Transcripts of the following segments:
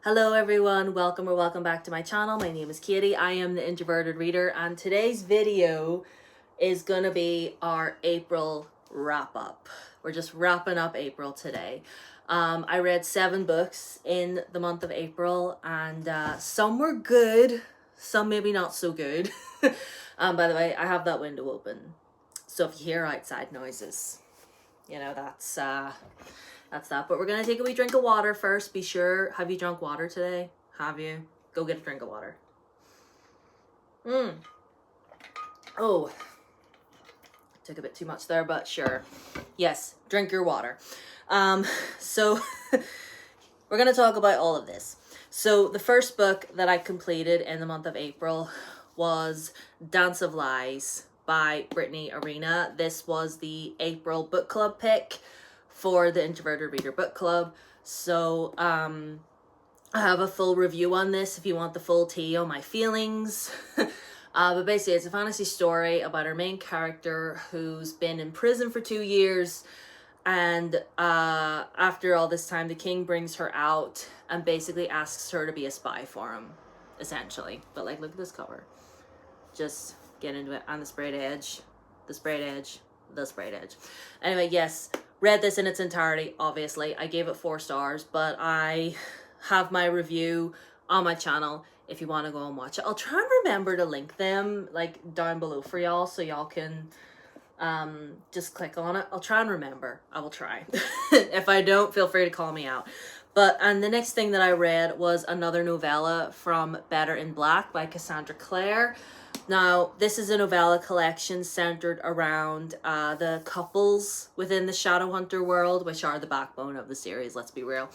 Hello everyone, welcome back to my channel. My name is Katie. I am the Introverted Reader, and today's video is gonna be our April wrap up. We're just wrapping up April today. I read 7 books in the month of April, and some were good, some maybe not so good. By the way, I have that window open, so if you hear outside noises, that's that. But we're gonna take a wee drink of water first. Be sure, have you drunk water today? Have you? Go get a drink of water. Oh, took a bit too much there, but sure. Yes, drink your water. So we're gonna talk about all of this. So the first book that I completed in the month of April was Dance of Lies by Brittany Arena. This was the April book club pick for the Introverted Reader book club. So I have a full review on this if you want the full tea on my feelings. But basically it's a fantasy story about our main character who's been in prison for 2 years, and after all this time the king brings her out and basically asks her to be a spy for him, essentially. But like, look at this cover, just get into it. And the sprayed edge, the sprayed edge, the sprayed edge. Anyway, yes, read this in its entirety. Obviously I gave it 4 stars, but I have my review on my channel if you want to go and watch it. I'll try and remember to link them like down below for y'all, so y'all can just click on it. I'll try and remember. I will try. If I don't, feel free to call me out. And the next thing that I read was another novella from Better in Black by Cassandra Clare. Now, this is a novella collection centered around the couples within the Shadowhunter world, which are the backbone of the series, let's be real.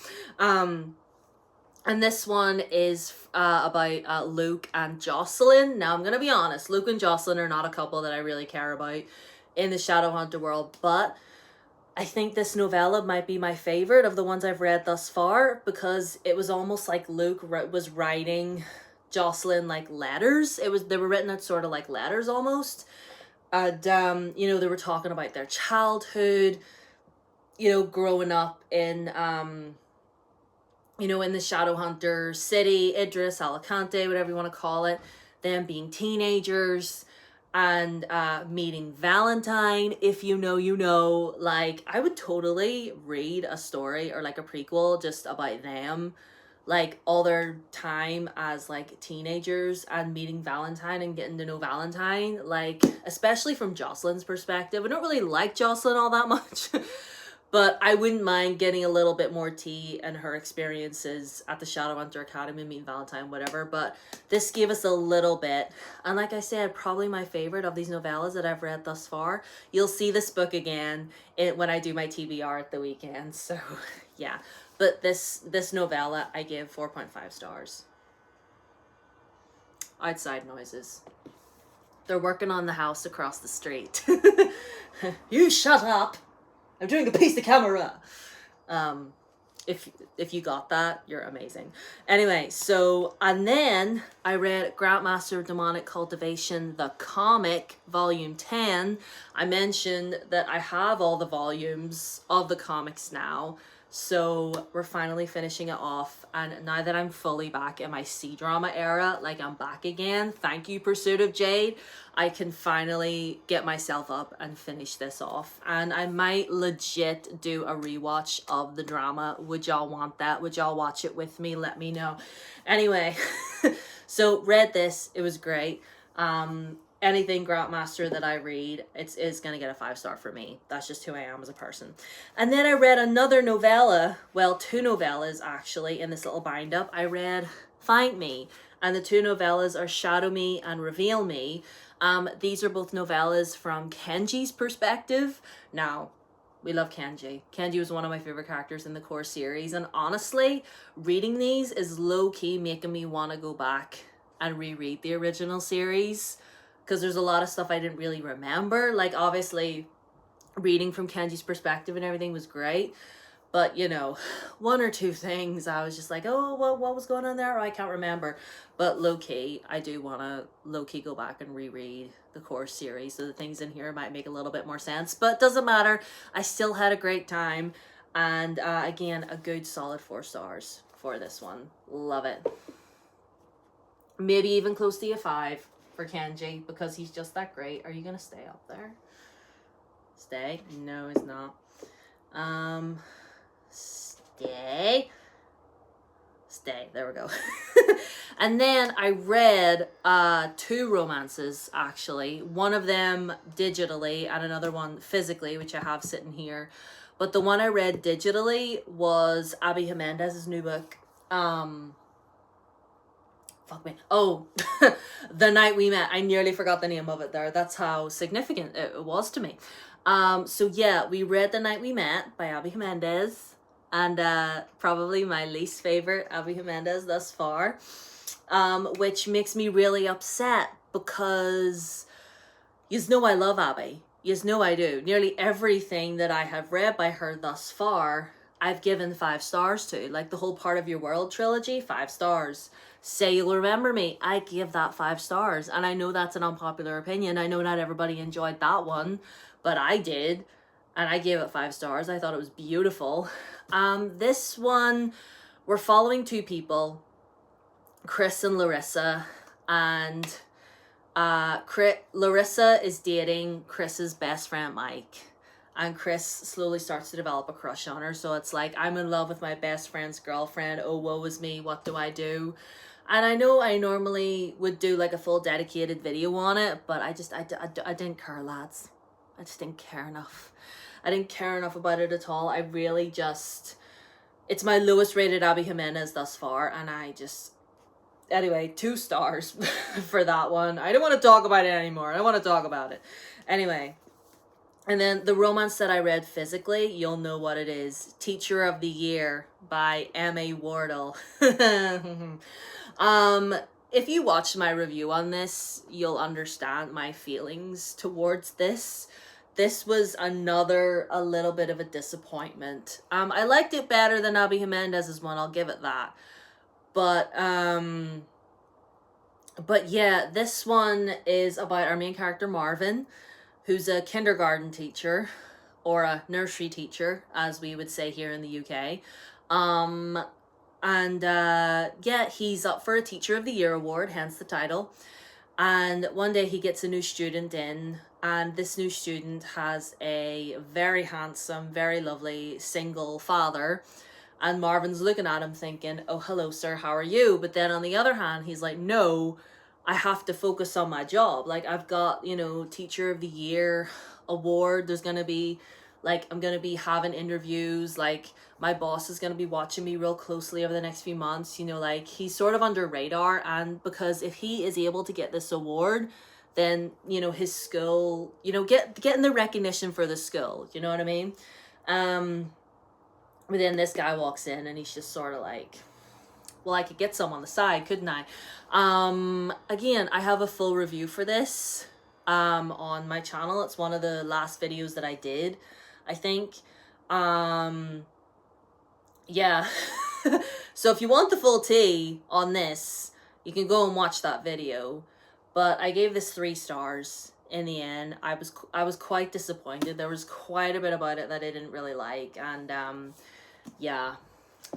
And this one is about Luke and Jocelyn. Now, I'm going to be honest, Luke and Jocelyn are not a couple that I really care about in the Shadowhunter world, but I think this novella might be my favorite of the ones I've read thus far, because it was almost like Luke was writing Jocelyn like letters. They were written as sort of like letters almost. And they were talking about their childhood, growing up in in the Shadowhunter city, Idris, Alicante, whatever you want to call it, them being teenagers, and meeting Valentine. If you know, you know. Like, I would totally read a story or like a prequel just about them, like all their time as like teenagers and meeting Valentine and getting to know Valentine, like especially from Jocelyn's perspective. I don't really like Jocelyn all that much. But I wouldn't mind getting a little bit more tea and her experiences at the Shadowhunter Academy, meeting Valentine, whatever. But this gave us a little bit. And like I said, probably my favorite of these novellas that I've read thus far. You'll see this book again when I do my TBR at the weekend. So yeah. But this novella, I give 4.5 stars. Outside noises. They're working on the house across the street. You shut up! I'm doing a piece of camera. If you got that, you're amazing. Anyway, and then I read Grandmaster of Demonic Cultivation, the comic, volume 10. I mentioned that I have all the volumes of the comics now. So we're finally finishing it off, and now that I'm fully back in my C-drama era, like I'm back again, thank you Pursuit of Jade, I can finally get myself up and finish this off. And I might legit do a rewatch of the drama. Would y'all want that? Would y'all watch it with me? Let me know. Anyway, so read this, it was great. Anything Grandmaster that I read, it's gonna get a 5-star for me. That's just who I am as a person. And then I read another novella, well, 2 novellas actually in this little bind up. I read Find Me, and the 2 novellas are Shadow Me and Reveal Me. These are both novellas from Kenji's perspective. Now, we love Kenji. Kenji was one of my favorite characters in the core series, and honestly, reading these is low-key making me want to go back and reread the original series, because there's a lot of stuff I didn't really remember. Like, obviously, reading from Kenji's perspective and everything was great, but 1 or 2 things I was just like, oh, what was going on there? I can't remember. But low-key, I do want to low-key go back and reread the core series, so the things in here might make a little bit more sense, but doesn't matter. I still had a great time, and again, a good solid 4 stars for this one. Love it. Maybe even close to a 5 for Kenji, because he's just that great. Are you gonna stay up there? Stay? No, he's not. Stay. Stay. There we go. And then I read 2 romances, actually. One of them digitally and another one physically, which I have sitting here. But the one I read digitally was Abby Jimenez's new book. Fuck me. Oh, The Night We Met. I nearly forgot the name of it there. That's how significant it was to me. So yeah, we read The Night We Met by Abby Jimenez. And probably my least favorite Abby Jimenez thus far. Which makes me really upset, because you know I love Abby. You know I do. Nearly everything that I have read by her thus far, I've given 5 stars to. Like the whole Part of Your World trilogy, 5 stars. Say You'll Remember Me, I give that 5 stars. And I know that's an unpopular opinion. I know not everybody enjoyed that one, but I did. And I gave it 5 stars. I thought it was beautiful. This one, we're following 2 people, Chris and Larissa, and Larissa is dating Chris's best friend Mike, and Chris slowly starts to develop a crush on her. So it's like, I'm in love with my best friend's girlfriend, oh woe is me, what do I do? And I know I normally would do like a full dedicated video on it, but I didn't care, lads. I just didn't care enough. I didn't care enough about it at all. I really just, it's my lowest rated Abby Jimenez thus far, and anyway, 2 stars for that one. I don't want to talk about it anymore. I don't want to talk about it. Anyway, and then the romance that I read physically, you'll know what it is. Teacher of the Year by M.A. Wardle. If you watched my review on this, you'll understand my feelings towards this. This was a little bit of a disappointment. I liked it better than Abby Jimenez's one, I'll give it that. But yeah, this one is about our main character, Marvin, who's a kindergarten teacher, or a nursery teacher, as we would say here in the UK. Yeah, he's up for a Teacher of the Year award, hence the title. And one day he gets a new student in, and this new student has a very handsome, very lovely single father. And Marvin's looking at him thinking, oh, hello, sir, how are you? But then on the other hand, he's like, no, I have to focus on my job. Like, I've got, Teacher of the Year award. There's going to be, I'm going to be having interviews. Like, my boss is going to be watching me real closely over the next few months. He's sort of under radar. And because if he is able to get this award, then, his school, getting the recognition for the school. You know what I mean? But then this guy walks in and he's just sort of like, well, I could get some on the side, couldn't I? Again, I have a full review for this on my channel. It's one of the last videos that I did, I think. Yeah. So if you want the full tea on this, you can go and watch that video. But I gave this 3 stars in the end. I was quite disappointed. There was quite a bit about it that I didn't really like, and yeah.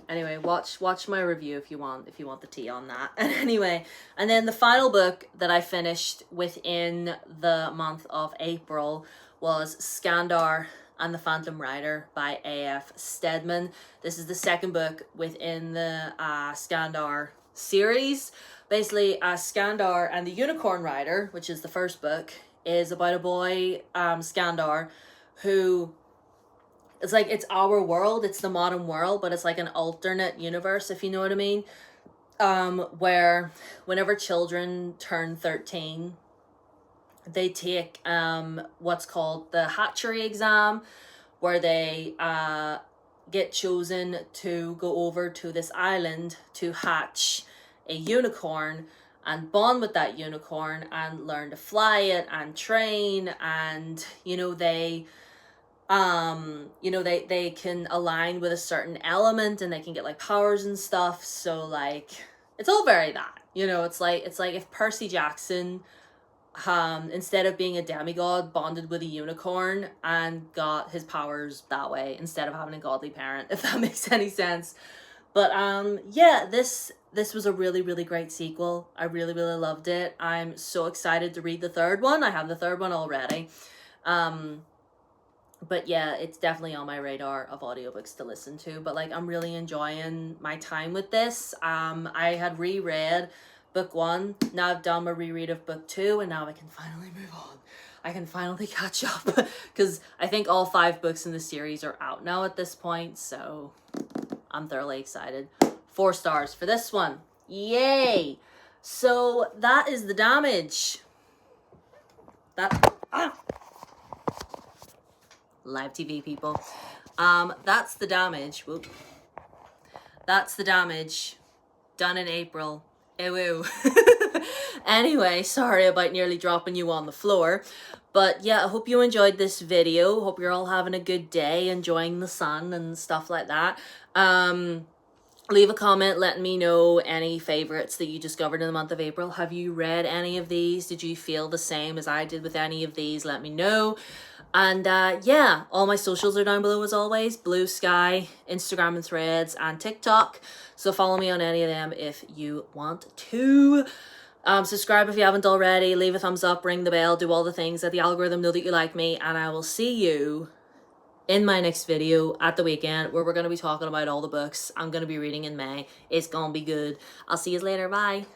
Anyway, watch my review if you want the tea on that. And anyway, and then the final book that I finished within the month of April was Skandar and the Phantom Rider by A.F. Stedman. This is the second book within the Skandar series. Basically, Skandar and the Unicorn Rider, which is the first book, is about a boy, Skandar, who, it's like, it's our world, it's the modern world, but it's like an alternate universe, if you know what I mean, where whenever children turn 13, they take what's called the hatchery exam, where they get chosen to go over to this island to hatch a unicorn and bond with that unicorn and learn to fly it and train, and they can align with a certain element and they can get like powers and stuff. So like, it's all very that, it's like if Percy Jackson instead of being a demigod bonded with a unicorn and got his powers that way instead of having a godly parent, if that makes any sense. But yeah, this was a really, really great sequel. I really, really loved it. I'm so excited to read the third one. I have the third one already. But yeah, it's definitely on my radar of audiobooks to listen to. But like, I'm really enjoying my time with this. I had reread book 1. Now I've done my reread of book 2, and now I can finally move on. I can finally catch up because I think all 5 books in the series are out now at this point. So I'm thoroughly excited. 4 stars for this one. Yay! So that is the damage. Live TV, people. That's the damage. Whoop. That's the damage done in April. Ew. Anyway, sorry about nearly dropping you on the floor. But yeah, I hope you enjoyed this video. Hope you're all having a good day, enjoying the sun and stuff like that. Leave a comment letting me know any favorites that you discovered in the month of April. Have you read any of these? Did you feel the same as I did with any of these? Let me know. And yeah, all my socials are down below as always. Blue Sky, Instagram and Threads, and TikTok. So follow me on any of them if you want to. Subscribe if you haven't already. Leave a thumbs up, ring the bell, do all the things. Let the algorithm know that you like me. And I will see you in my next video at the weekend, where we're going to be talking about all the books I'm going to be reading in May. It's going to be good. I'll see you later. Bye.